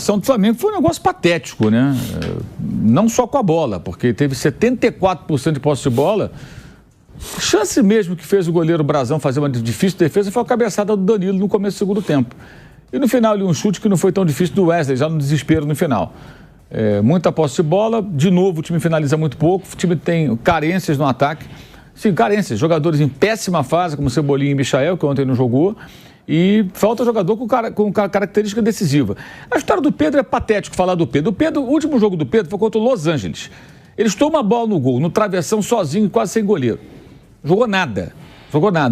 A do Flamengo foi um negócio patético, né? Não só com a bola, porque teve 74% de posse de bola. Chance mesmo que fez o goleiro Brazão fazer uma difícil defesa foi a cabeçada do Danilo no começo do segundo tempo. E no final ali um chute que não foi tão difícil do Wesley, já no desespero no final. Muita posse de bola, de novo o time finaliza muito pouco, o time tem carências no ataque. Sim, carências, jogadores em péssima fase, como Cebolinha e Michael, que ontem não jogou. E falta jogador com característica decisiva. A história do Pedro é patético falar do Pedro. O último jogo do Pedro foi contra o Los Angeles. Ele tomou uma bola no gol, no travessão, sozinho, quase sem goleiro. Jogou nada.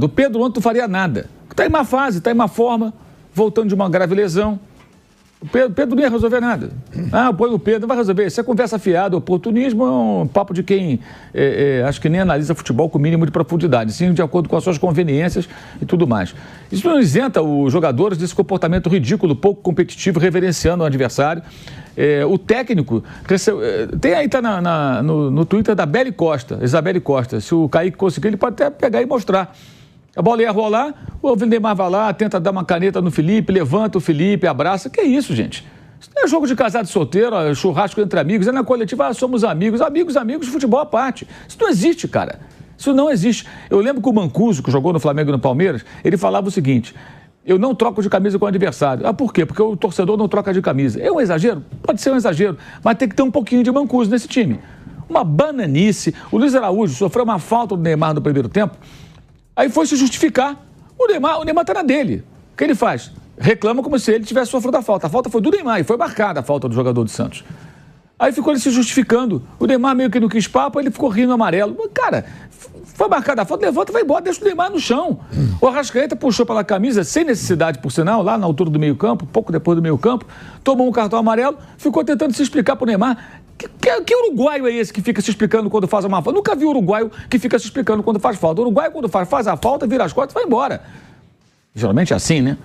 O Pedro ontem não faria nada. Está em má fase, está em má forma, voltando de uma grave lesão. O Pedro não ia resolver nada. Põe o Pedro, não vai resolver. Isso é conversa fiada, oportunismo é um papo de quem acho que nem analisa futebol com o mínimo de profundidade, sim, de acordo com as suas conveniências e tudo mais. Isso não isenta os jogadores desse comportamento ridículo, pouco competitivo, reverenciando o adversário. O técnico, tem aí, tá no Twitter da Isabelle Costa, se o Kaique conseguir, ele pode até pegar e mostrar. A bola ia rolar, o Valdemar vai lá, tenta dar uma caneta no Felipe, levanta o Felipe, abraça. Que isso, gente? Isso não é jogo de casado e solteiro, churrasco entre amigos, é na coletiva, somos amigos, futebol à parte. Isso não existe, cara. Isso não existe. Eu lembro que o Mancuso, que jogou no Flamengo e no Palmeiras, ele falava o seguinte: eu não troco de camisa com o adversário. Por quê? Porque o torcedor não troca de camisa. É um exagero? Pode ser um exagero, mas tem que ter um pouquinho de Mancuso nesse time. Uma bananice. O Luiz Araújo sofreu uma falta do Neymar no primeiro tempo. Aí foi se justificar. O Neymar está na dele. O que ele faz? Reclama como se ele tivesse sofrido a falta. A falta foi do Neymar e foi marcada a falta do jogador do Santos. Aí ficou ele se justificando. O Neymar meio que não quis papo, ele ficou rindo amarelo. Cara, foi marcada a falta, levanta, vai embora, deixa o Neymar no chão. O Arrascaeta puxou pela camisa, sem necessidade, por sinal, lá na altura do meio-campo, pouco depois do meio-campo, tomou um cartão amarelo, ficou tentando se explicar pro Neymar. Que uruguaio é esse que fica se explicando quando faz uma falta? Nunca vi uruguaio que fica se explicando quando faz falta. O uruguaio, quando faz a falta, vira as costas e vai embora. Geralmente é assim, né?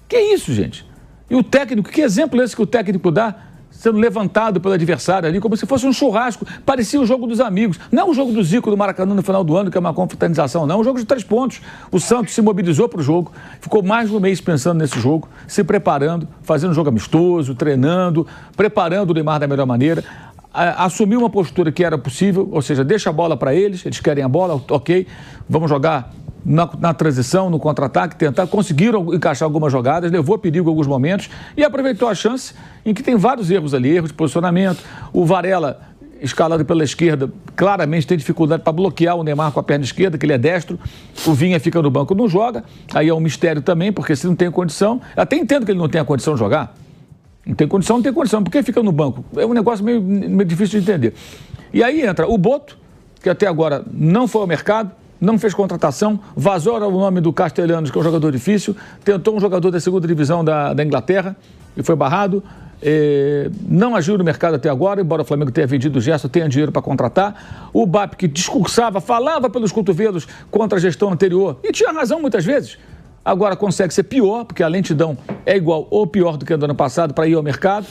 Que isso, gente? E o técnico, que exemplo é esse que o técnico dá? Sendo levantado pelo adversário ali, como se fosse um churrasco. Parecia o jogo dos amigos. Não o jogo do Zico do Maracanã no final do ano, que é uma confraternização, não. É um jogo de 3 pontos. O Santos se mobilizou para o jogo, ficou mais de um mês pensando nesse jogo, se preparando, fazendo um jogo amistoso, treinando, preparando o Neymar da melhor maneira. Assumiu uma postura que era possível, ou seja, deixa a bola para eles querem a bola, ok, vamos jogar na transição, no contra-ataque, tentar, conseguiram encaixar algumas jogadas, levou a perigo em alguns momentos e aproveitou a chance em que tem vários erros ali, erros de posicionamento. O Varela, escalado pela esquerda, claramente tem dificuldade para bloquear o Neymar com a perna esquerda, que ele é destro. O Vinha fica no banco, não joga, aí é um mistério também, porque se não tem condição, até entendo que ele não tenha condição de jogar. Não tem condição. Por que fica no banco? É um negócio meio difícil de entender. E aí entra o Boto, que até agora não foi ao mercado, não fez contratação, vazou o nome do Castellanos, que é um jogador difícil, tentou um jogador da segunda divisão da Inglaterra e foi barrado. Não agiu no mercado até agora, embora o Flamengo tenha vendido o Gerson, tenha dinheiro para contratar. O BAP, que discursava, falava pelos cotovelos contra a gestão anterior, e tinha razão muitas vezes. Agora consegue ser pior, porque a lentidão é igual ou pior do que a do ano passado para ir ao mercado.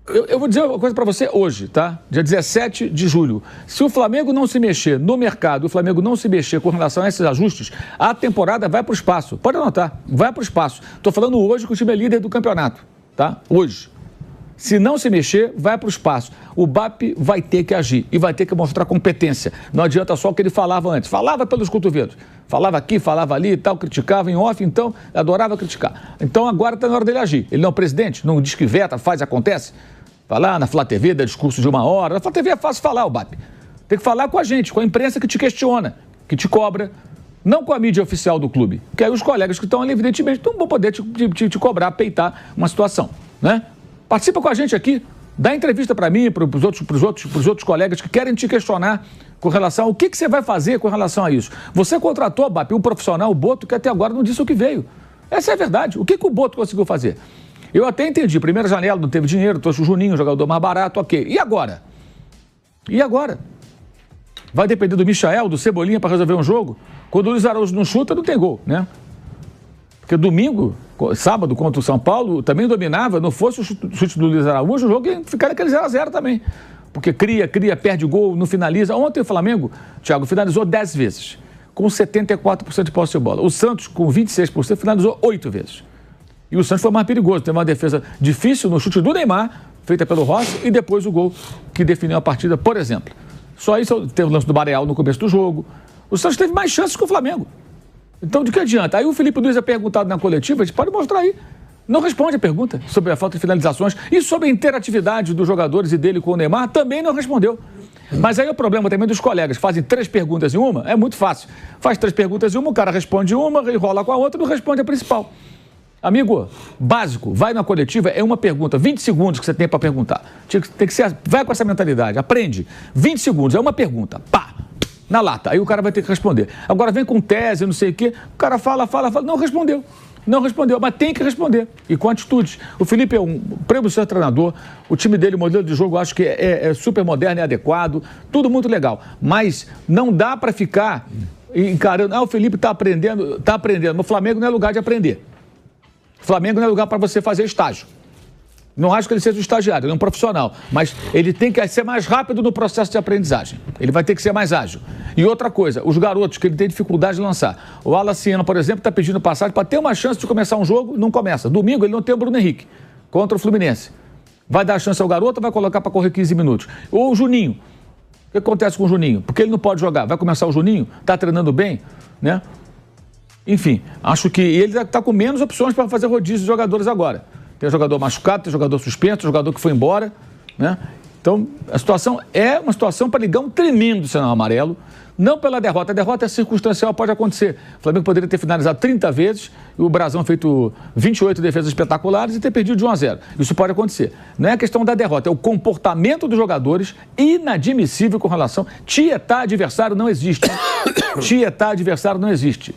Eu vou dizer uma coisa para você hoje, tá? Dia 17 de julho. Se o Flamengo não se mexer no mercado, o Flamengo não se mexer com relação a esses ajustes, a temporada vai para o espaço. Pode anotar, vai para o espaço. Estou falando hoje que o time é líder do campeonato, tá? Hoje. Se não se mexer, vai para o espaço. O BAP vai ter que agir e vai ter que mostrar competência. Não adianta só o que ele falava antes. Falava pelos cotovelos. Falava aqui, falava ali e tal, criticava em off, então, adorava criticar. Então agora está na hora dele agir. Ele não é o presidente, não diz que veta, faz, acontece. Falar na Flá TV, dá discurso de 1 hora. Na Flá TV é fácil falar, o BAP. Tem que falar com a gente, com a imprensa que te questiona, que te cobra. Não com a mídia oficial do clube. Porque aí os colegas que estão ali, evidentemente, não vão poder te cobrar, peitar uma situação, né? Participa com a gente aqui, dá entrevista para mim, para os outros colegas que querem te questionar com relação ao que você vai fazer com relação a isso. Você contratou, BAP, um profissional, o Boto, que até agora não disse o que veio. Essa é a verdade. O que o Boto conseguiu fazer? Eu até entendi. Primeira janela, não teve dinheiro, trouxe o Juninho, jogador mais barato, ok. E agora? E agora? Vai depender do Michael, do Cebolinha para resolver um jogo? Quando o Luiz Araújo não chuta, não tem gol, né? Porque domingo, sábado, contra o São Paulo, também dominava, não fosse o chute do Luiz Araújo, o jogo ia ficar naquele 0-0 também. Porque cria, perde gol, não finaliza. Ontem o Flamengo, Thiago, finalizou 10 vezes, com 74% de posse de bola. O Santos, com 26%, finalizou 8 vezes. E o Santos foi mais perigoso. Teve uma defesa difícil no chute do Neymar, feita pelo Rossi, e depois o gol que definiu a partida, por exemplo. Só isso teve o lance do Bareal no começo do jogo. O Santos teve mais chances que o Flamengo. Então, de que adianta? Aí o Felipe Luiz é perguntado na coletiva, a gente pode mostrar aí. Não responde a pergunta sobre a falta de finalizações e sobre a interatividade dos jogadores e dele com o Neymar, também não respondeu. Mas aí o problema também dos colegas, fazem 3 perguntas em uma, é muito fácil. Faz 3 perguntas em uma, o cara responde uma, enrola com a outra e não responde a principal. Amigo, básico, vai na coletiva, é uma pergunta, 20 segundos que você tem para perguntar. Tem que ser, vai com essa mentalidade, aprende. 20 segundos, é uma pergunta, pá, na lata. Aí o cara vai ter que responder. Agora vem com tese, não sei o quê, o cara fala, não respondeu. Não respondeu, mas tem que responder. E com atitudes. O Felipe é um prêmio ser treinador, o time dele, o modelo de jogo, eu acho que é super moderno e adequado, tudo muito legal. Mas não dá para ficar encarando, o Felipe está aprendendo. No Flamengo não é lugar de aprender. O Flamengo não é lugar para você fazer estágio. Não acho que ele seja um estagiário, ele é um profissional, mas ele tem que ser mais rápido no processo de aprendizagem. Ele vai ter que ser mais ágil. E outra coisa, os garotos que ele tem dificuldade de lançar. O Alaciano, por exemplo, está pedindo passagem para ter uma chance de começar um jogo, não começa. Domingo ele não tem o Bruno Henrique contra o Fluminense. Vai dar a chance ao garoto ou vai colocar para correr 15 minutos? Ou o Juninho. O que acontece com o Juninho? Porque ele não pode jogar. Vai começar o Juninho? Está treinando bem, né? Enfim, acho que ele está com menos opções para fazer rodízio de jogadores agora. Tem jogador machucado, tem jogador suspenso, tem jogador que foi embora, né? Então, a situação é uma situação para ligar um tremendo sinal amarelo, não pela derrota. A derrota é circunstancial, pode acontecer. O Flamengo poderia ter finalizado 30 vezes e o Brasão feito 28 defesas espetaculares e ter perdido de 1-0. Isso pode acontecer. Não é a questão da derrota, é o comportamento dos jogadores inadmissível com relação... Tietar adversário não existe. Tietar adversário não existe.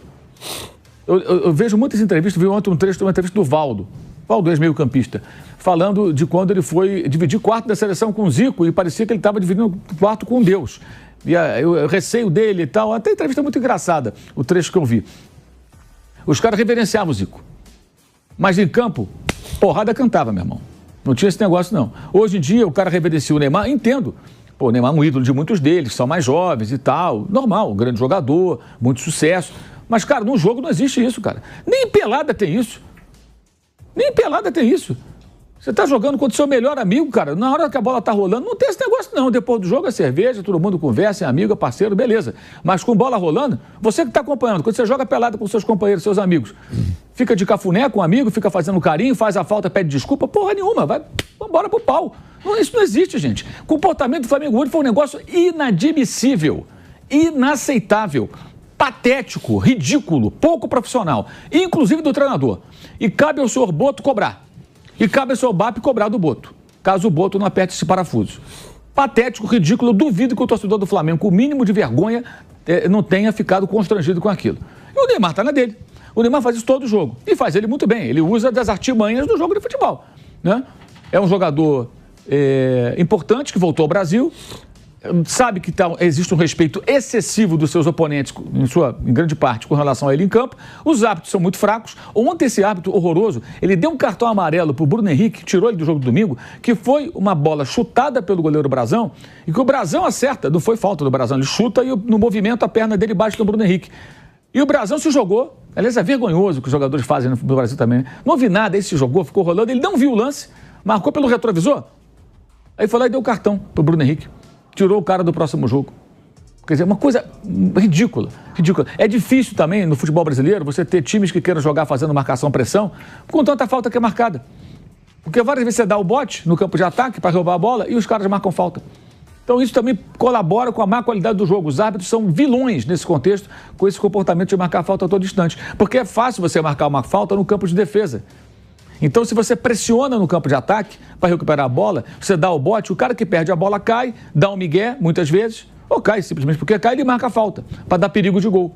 Eu vejo muitas entrevistas, vi ontem um trecho de uma entrevista do Valdo, ex-meio-campista, falando de quando ele foi dividir quarto da seleção com o Zico e parecia que ele estava dividindo quarto com Deus. E o receio dele e tal, até a entrevista muito engraçada, o trecho que eu vi. Os caras reverenciavam o Zico. Mas em campo, porrada cantava, meu irmão. Não tinha esse negócio, não. Hoje em dia, o cara reverencia o Neymar, entendo. Pô, o Neymar é um ídolo de muitos deles, são mais jovens e tal. Normal, um grande jogador, muito sucesso. Mas, cara, num jogo não existe isso, cara. Nem em pelada tem isso. Nem em pelada tem isso. Você tá jogando contra o seu melhor amigo, cara. Na hora que a bola tá rolando, não tem esse negócio, não. Depois do jogo é cerveja, todo mundo conversa, é amigo, é parceiro, beleza. Mas com bola rolando, você que tá acompanhando, quando você joga pelada com seus companheiros, seus amigos, fica de cafuné com um amigo, fica fazendo carinho, faz a falta, pede desculpa, porra nenhuma, vai embora pro pau. Isso não existe, gente. O comportamento do Flamengo hoje foi um negócio inadmissível, inaceitável, patético, ridículo, pouco profissional, inclusive do treinador. E cabe ao senhor Boto cobrar. E cabe ao senhor BAP cobrar do Boto, caso o Boto não aperte esse parafuso. Patético, ridículo, eu duvido que o torcedor do Flamengo, com o mínimo de vergonha, não tenha ficado constrangido com aquilo. E o Neymar tá na dele. O Neymar faz isso todo jogo. E faz ele muito bem. Ele usa das artimanhas do jogo de futebol, né? É um jogador importante que voltou ao Brasil, sabe que existe um respeito excessivo dos seus oponentes, em grande parte, com relação a ele em campo. Os árbitros são muito fracos. Ontem esse árbitro horroroso, ele deu um cartão amarelo pro Bruno Henrique, que tirou ele do jogo do domingo, que foi uma bola chutada pelo goleiro Brasão, e que o Brasão acerta, não foi falta do Brasão, ele chuta e no movimento a perna dele bate no Bruno Henrique. E o Brasão se jogou. Aliás, é vergonhoso o que os jogadores fazem no Brasil também, né? Não ouvi nada, ele se jogou, ficou rolando, ele não viu o lance, marcou pelo retrovisor, aí foi lá e deu o cartão pro Bruno Henrique. Tirou o cara do próximo jogo. Quer dizer, uma coisa ridícula, ridícula. É difícil também, no futebol brasileiro, você ter times que queiram jogar fazendo marcação-pressão com tanta falta que é marcada. Porque várias vezes você dá o bote no campo de ataque para roubar a bola e os caras marcam falta. Então isso também colabora com a má qualidade do jogo. Os árbitros são vilões nesse contexto, com esse comportamento de marcar falta a todo instante. Porque é fácil você marcar uma falta no campo de defesa. Então, se você pressiona no campo de ataque para recuperar a bola, você dá o bote, o cara que perde a bola cai, dá um migué, muitas vezes, ou cai simplesmente porque cai, ele marca a falta, para dar perigo de gol.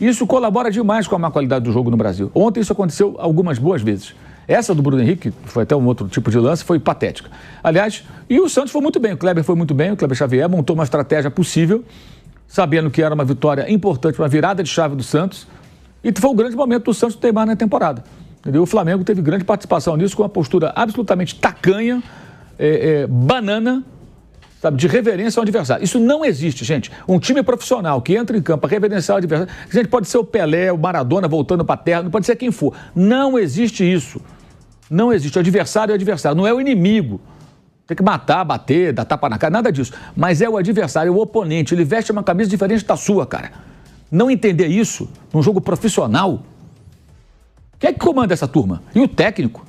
Isso colabora demais com a má qualidade do jogo no Brasil. Ontem isso aconteceu algumas boas vezes. Essa do Bruno Henrique, foi até um outro tipo de lance, foi patética. Aliás, e o Santos foi muito bem, o Kleber foi muito bem, o Kleber Xavier montou uma estratégia possível, sabendo que era uma vitória importante, uma virada de chave do Santos, e foi um grande momento do Santos Neymar na temporada. Entendeu? O Flamengo teve grande participação nisso, com uma postura absolutamente tacanha, banana, sabe, de reverência ao adversário. Isso não existe, gente. Um time profissional que entra em campo para reverenciar o adversário, gente, pode ser o Pelé, o Maradona voltando para a terra, não pode ser quem for. Não existe isso. Não existe. O adversário é o adversário, não é o inimigo. Tem que matar, bater, dar tapa na cara, nada disso. Mas é o adversário, é o oponente. Ele veste uma camisa diferente da sua, cara. Não entender isso num jogo profissional. Quem é que comanda essa turma? E o técnico?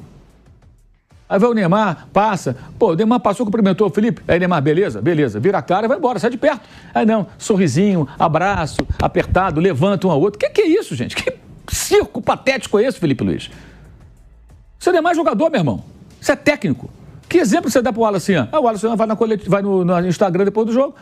Aí vai o Neymar, passa. Pô, o Neymar passou, cumprimentou o Felipe. Aí Neymar, beleza, beleza. Vira a cara e vai embora, sai de perto. Aí não, sorrisinho, abraço, apertado, levanta um ao outro. Que é isso, gente? Que circo patético é esse, Felipe Luiz? Você não é mais jogador, meu irmão. Você é técnico. Que exemplo você dá pro Wallace? O Wallace vai no Instagram depois do jogo.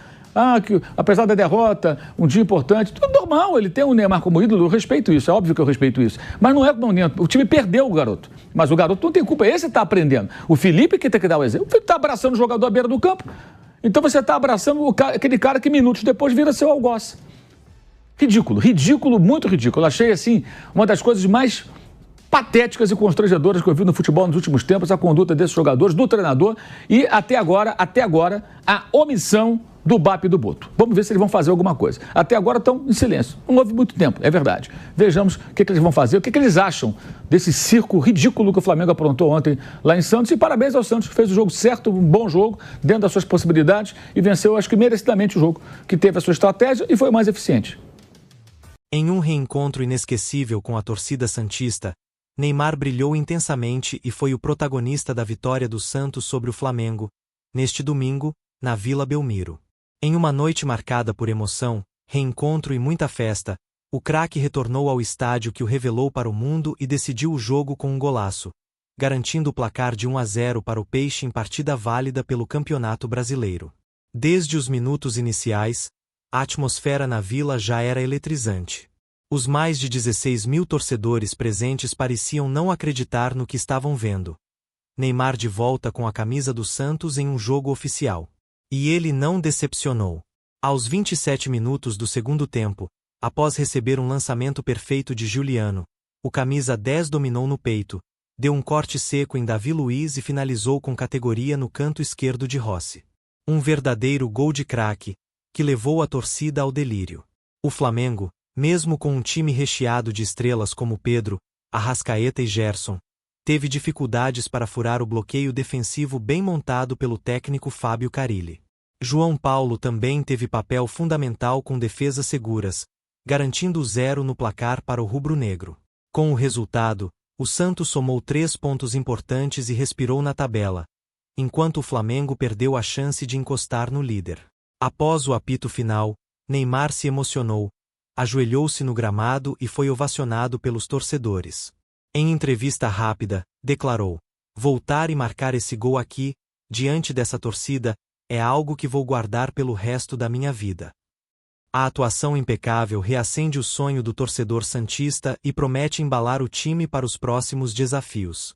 Que apesar da derrota, um dia importante, tudo normal, ele tem o Neymar como ídolo, eu respeito isso, é óbvio que eu respeito isso. Mas não é como o time perdeu o garoto. Mas o garoto não tem culpa, esse está aprendendo. O Felipe que tem que dar o exemplo. O Felipe está abraçando o jogador à beira do campo. Então você está abraçando aquele cara que minutos depois vira seu algoz. Ridículo, ridículo, muito ridículo. Eu achei, assim, uma das coisas mais patéticas e constrangedoras que eu vi no futebol nos últimos tempos, a conduta desses jogadores, do treinador e até agora, a omissão do BAP e do Boto. Vamos ver se eles vão fazer alguma coisa. Até agora estão em silêncio. Não houve muito tempo, é verdade. Vejamos o que eles vão fazer, o que eles acham desse circo ridículo que o Flamengo aprontou ontem lá em Santos. E parabéns ao Santos, que fez o jogo certo, um bom jogo, dentro das suas possibilidades e venceu, acho que merecidamente, o jogo, que teve a sua estratégia e foi mais eficiente. Em um reencontro inesquecível com a torcida santista, Neymar brilhou intensamente e foi o protagonista da vitória do Santos sobre o Flamengo, neste domingo, na Vila Belmiro. Em uma noite marcada por emoção, reencontro e muita festa, o craque retornou ao estádio que o revelou para o mundo e decidiu o jogo com um golaço, garantindo o placar de 1-0 para o Peixe em partida válida pelo Campeonato Brasileiro. Desde os minutos iniciais, a atmosfera na Vila já era eletrizante. Os mais de 16 mil torcedores presentes pareciam não acreditar no que estavam vendo. Neymar de volta com a camisa do Santos em um jogo oficial. E ele não decepcionou. Aos 27 minutos do segundo tempo, após receber um lançamento perfeito de Juliano, o camisa 10 dominou no peito, deu um corte seco em Davi Luiz e finalizou com categoria no canto esquerdo de Rossi. Um verdadeiro gol de craque, que levou a torcida ao delírio. O Flamengo, mesmo com um time recheado de estrelas como Pedro, Arrascaeta e Gerson, teve dificuldades para furar o bloqueio defensivo bem montado pelo técnico Fábio Carille. João Paulo também teve papel fundamental com defesas seguras, garantindo o 0 no placar para o rubro-negro. Com o resultado, o Santos somou 3 pontos importantes e respirou na tabela, enquanto o Flamengo perdeu a chance de encostar no líder. Após o apito final, Neymar se emocionou, ajoelhou-se no gramado e foi ovacionado pelos torcedores. Em entrevista rápida, declarou: "Voltar e marcar esse gol aqui, diante dessa torcida, é algo que vou guardar pelo resto da minha vida." A atuação impecável reacende o sonho do torcedor santista e promete embalar o time para os próximos desafios.